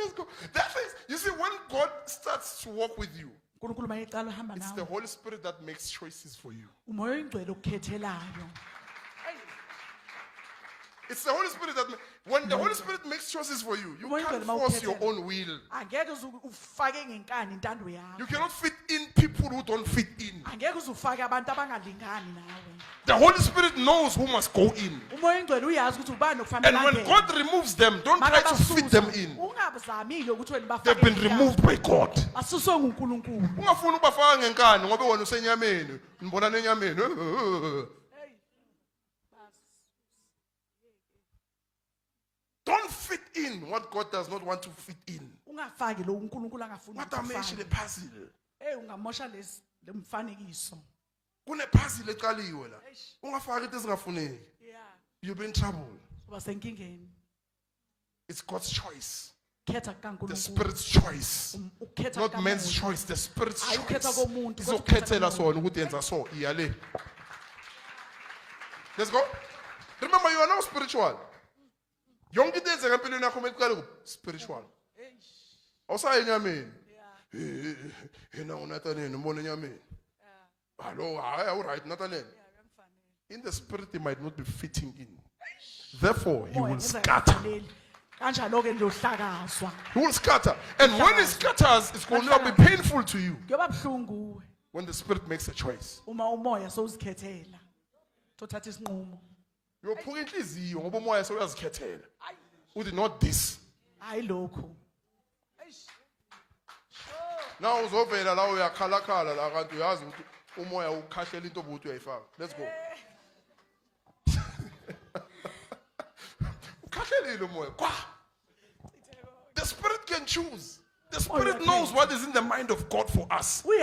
Let's go. That is, you see, when God starts to walk with you, it's the Holy Spirit that makes choices for you. It's the Holy Spirit that, when the Holy Spirit makes choices for you, you can't force your own will. You cannot fit in people who don't fit in. The Holy Spirit knows who must go in. And when God removes them, don't try to fit them in. They've been removed by God. Don't fit in what God does not want to fit in. What amazing a puzzle. Kune-puzzle eqaliwe la. Ungafaki into ezingafuneki. You'll be in trouble. It's God's choice. The Spirit's choice. Not man's choice, the Spirit's choice. Izokhethela sona ukuthi yenza so iyale. Let's go. Remember, you are now spiritual. Yonke into eyenzeka empilweni yakho meqale spiritual. Awusayi enyameni. Yena uNathaneni umbona enyameni. Hello, all right, Nathaniel. In the spirit, he might not be fitting in. Therefore, he will scatter. He will scatter. And when he scatters, it's going to be painful to you. When the Spirit makes a choice. You're putting this. Not this. Now, let's go. The Spirit can choose. The Spirit knows what is in the mind of God for us. And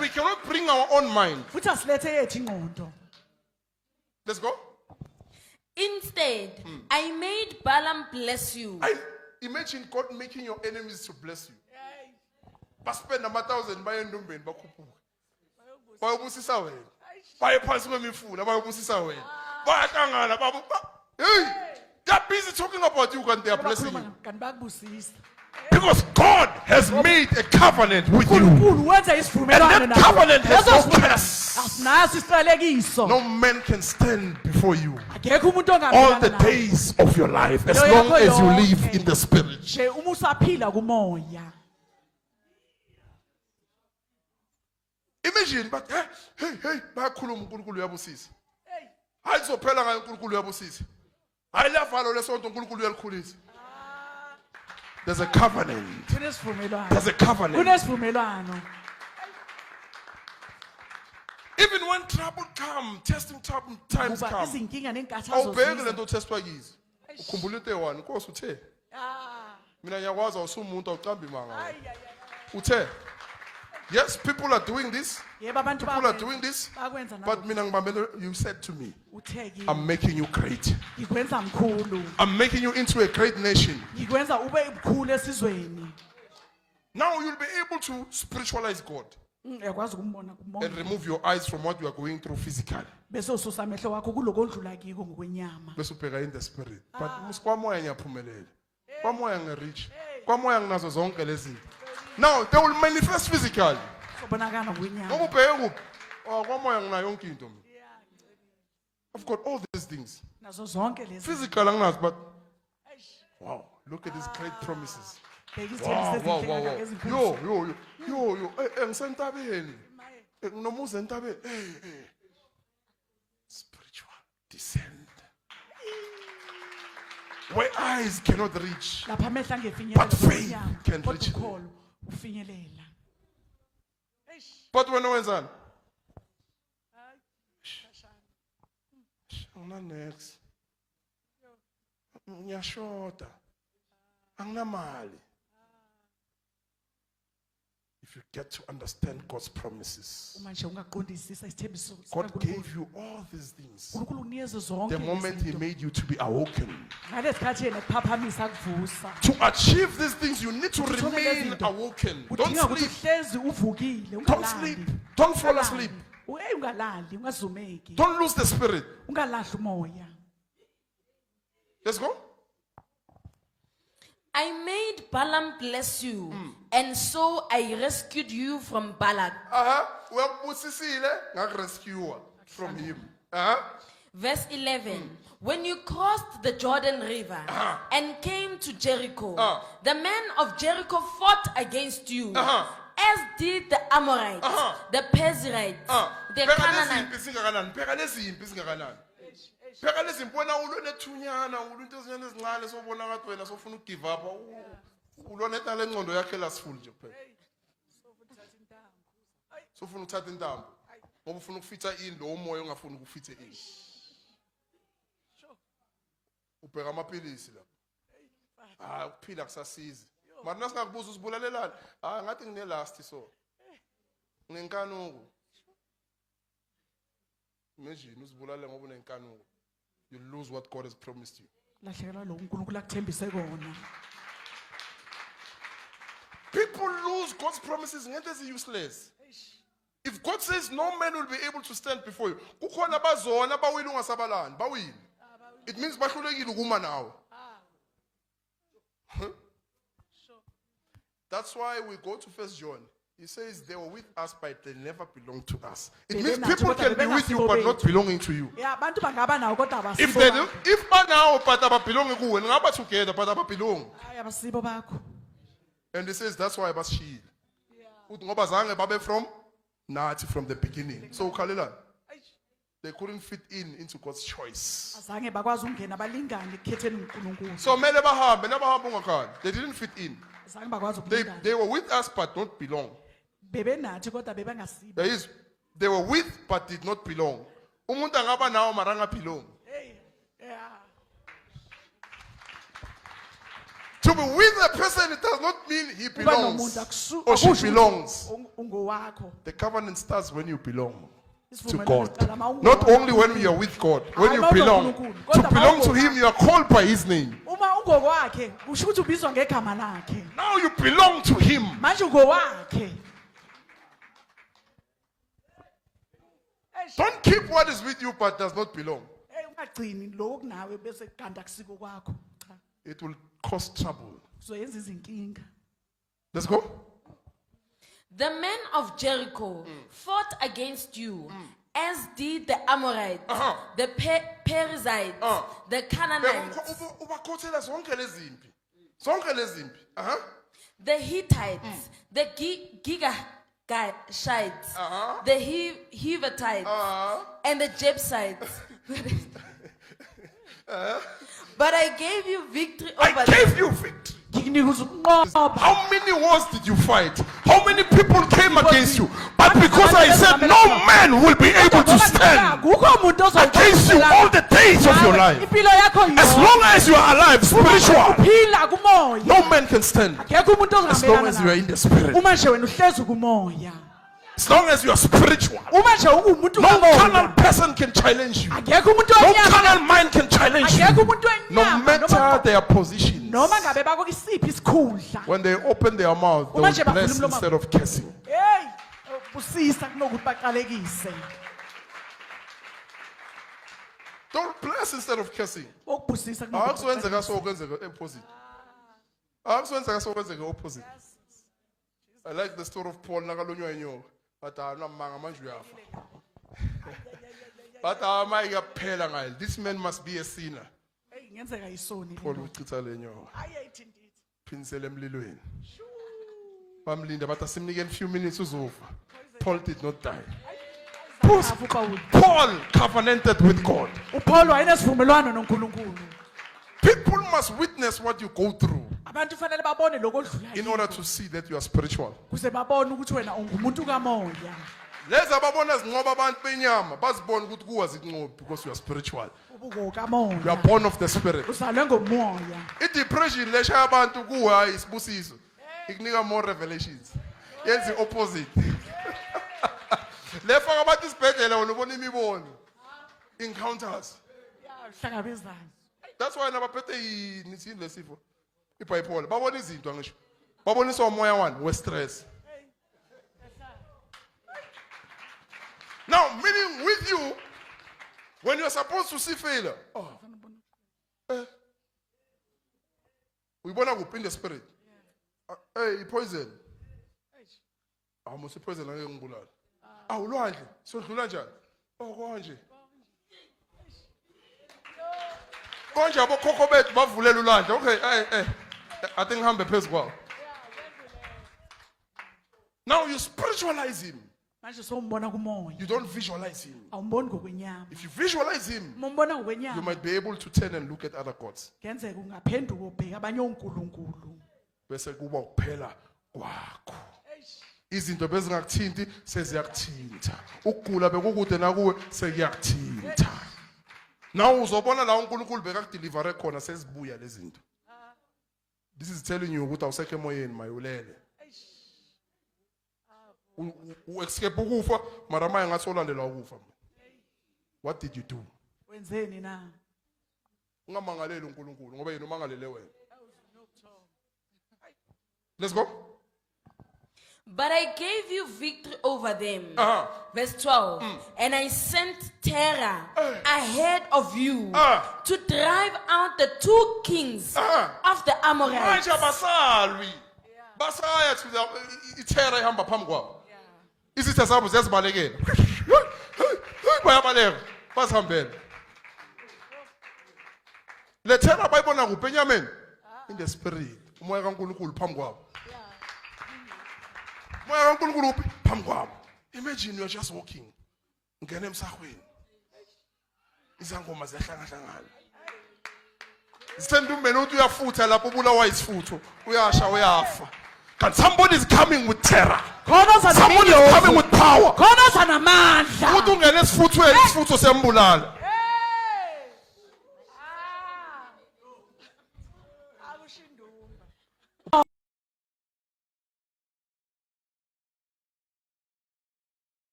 we cannot bring our own mind. Let's go. Instead, I made Balaam bless you. Imagine God making your enemies to bless you. Spend 1,000 by Ndumbin, Bakupu. By Busisa way. By Pasmifuna, by Busisa way. By Tangana, Babu. Hey! They're busy talking about you when they are blessing you. Because God has made a covenant with you. And that covenant has no curse. No man can stand before you all the days of your life as long as you live in the Spirit. Imagine, but hey, bayakhuluma uNkulunkulu uyabusisa. Ayizophela ngayo uNkulunkulu uyabusisa. Ayilafalo lesonto uNkulunkulu uyalikhulisa. There's a covenant. There's a covenant. Even when trouble comes, testing times come. Awubheke lento testwa kizo. Ukhumbula into eyi-1, Nkosi uthe. Mina ngiyakwazi awusumuntu awucambi manga. Uthe. Yes, people are doing this. People are doing this. But you said to me, I'm making you great. I'm making you into a great nation. Now you'll be able to spiritualize God and remove your eyes from what you are going through physically. Bese in the spirit. But kwamoya ngiyaphumelela. Kwamoya ngirich. Kwamoya nginazo zonke lezi. Now they will manifest physically. I've got all these things. Physical, but wow, look at these great promises. Wow. Spiritual descent. Where eyes cannot reach, but faith can reach. But when no one's on, next, nyashota, angnamali. If you get to understand God's promises, God gave you all these things. The moment He made you to be awoken. To achieve these things, you need to remain awoken. Don't sleep. Don't sleep. Don't fall asleep. Don't lose the spirit. Let's go. I made Balaam bless you, and so I rescued you from Balak. Uyabusisile ngakurescue from him. Verse 11. When you crossed the Jordan River and came to Jericho, the men of Jericho fought against you, as did the Amorites, the Perizzites, the Canaanites. Phela lezimpi wena ulwe nethunyana ulwe into ezinyane ezincane sobona ngathi wena sofuna ukugive up ulwa netale ngcondo yakhe lasiful nje phela sofuna ukuthatha intambo ngoba ufuna ukufitha ini lo moya ongafuni ukufithe ini ubheka amapilisi la ukuphila kusasiza mara nasingakubuza uzibulalelana ngathi ngine last so nginenkanuko imagine uzibulale ngoba unenkanuko. You lose what God has promised you. People lose God's promises and it's useless. If God says no man will be able to stand before you, it means that's why we go to 1 John. He says they were with us, but they never belong to us. It means people can be with you, but not belonging to you. If they do, if now, but they belong to you, and together, but they belong. And he says that's why I was shield. From Nati from the beginning. So Kalila, they couldn't fit into God's choice. So they didn't fit in. They were with us, but not belong. There is, they were with but did not belong. Umuntu angaba nawo maranga belong. To be with a person, it does not mean he belongs or she belongs. The covenant starts when you belong to God. Not only when you are with God, when you belong. To belong to Him, you are called by His name. Now you belong to Him. Don't keep what is with you but does not belong. It will cause trouble. Let's go. The men of Jericho fought against you, as did the Amorites, the Perizzites, the Canaanites, the Hittites, the Gigashites, the Hivatites, and the Jebusites. But I gave you victory over them. I gave you victory. How many wars did you fight? How many people came against you? But because I said no man will be able to stand against you all the days of your life. As long as you are alive, spiritual, no man can stand. As long as you are in the spirit. As long as you are spiritual, no carnal person can challenge you. No carnal mind can challenge you. No matter their position. When they open their mouth, they will bless instead of cursing. Don't bless instead of cursing. Opposite. I like the story of Paul. But this man must be a sinner. Paul a few minutes was over. Paul did not die. Paul covenanted with God. People must witness what you go through in order to see that you are spiritual. Because you are spiritual. You are born of the spirit. Depression is more revelations. Yes, the opposite. Encounters. That's why I never put the iBhayibheli babona izinto ngisho babonisa umoya wani we stress. Now meaning with you when you're supposed to see failure, we uyibona kuphi in the spirit? Hey, poison. Musi poison angeke ngibulala. Awulwandle, sodlula njani? Konje. Konje abokhokho bethu bavulela ulwandle. Okay, I think ngihambe phezulu kwawo. Now you spiritualize him. Manje sombona kumoya. You don't visualize him. Awumboni ngokwenyama. If you visualize him, Umbona you ngokwenyama. might be able to turn and look at other gods. Kenzeka ungaphenduka ubheka abanye onkulunkulu. Bese kuba ukuphela kwakho. Izinto bezingakuthinti seziyakuthinta. Ukugula bekukude nakuwe sekuyakuthinta. Now uzobona la uNkulunkulu bekakudeliver khona sezibuya lezi zinto. This is telling you ukuthi awusekho emoyeni mayulele. U-escape ukufa mara manje ngathi olandelwa ukufa. What did you do? Wenzeni na? Ungamangaleli uNkulunkulu ngoba yena umangalele wena. Let's go. But I gave you victory over them. Verse 12. And I sent terror ahead of you to drive out the 2 kings of the Amorites. Manje basalwi. Basaya to the terror ihamba phambi kwabo. Izitha zabo ziyazibalekela. Bayabaleka. Basihambela. Le terror bayibona kuphi enyameni? In the spirit. Umoya kaNkulunkulu phambi kwabo. Moya kaNkulunkulu uphi phambi kwabo. Imagine you're just walking. Ungena emsahweni. Izangoma ziyahlangana. Send umene uthi uyafutha lapho ubulawa isifutho. Uyasha uyafa. But somebody is coming with terror. Somebody is coming with power. Khona sanamandla. Uthi ungena esifuthweni isifutho sembulala.